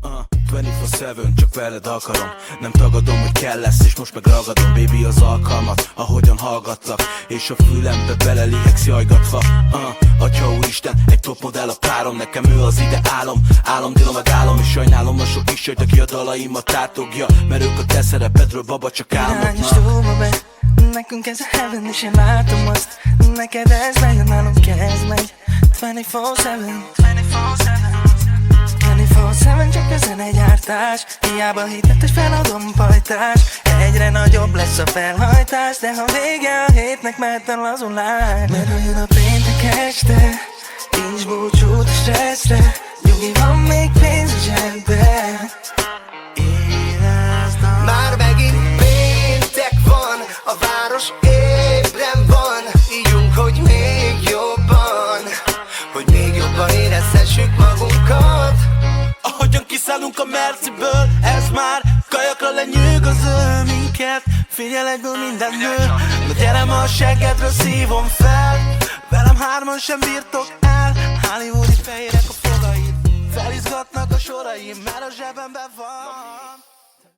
24/7, csak veled akarom. Nem tagadom, hogy kell lesz, és most meg ragadom, baby, az alkalmat, ahogyan hallgatlak, és a fülembe belelihegsz jajgatva. Atya úristen, egy topmodell a párom, nekem ő az ideálom. Álomdilom meg álom, és sajnálom a sok is, aki a dalaimat tátogja, mert ők a te szerepedről, baba, csak álmodnak. Nekünk ez a heaven, és én látom azt. Neked ez bejön, nálunk ez megy 24/7, 24/7, csak a zenegyártás. Hiába hitted, hogy feladom pajtás. Egyre nagyobb lesz a felhajtás, de ha vége a hétnek, mehet a lazulás. Mert ha jön a péntek este, nincs búcsút a stresszre. Nyugi, van még pénz a zsebben. Már megint péntek van, a város ébren van. Ígyunk, hogy még jobban, hogy még jobban érezhessük magunkat. Ahogyan kiszállunk a Merciből, ez már kajakra lenyűgöző minket. Figyel egyből minden nő, de gyere ma a seggedről szívom fel. Velem hárman sem bírtok el, hollywoodi fehérek a fogaid. Felizgatnak a soraim, mert a zsebemben van.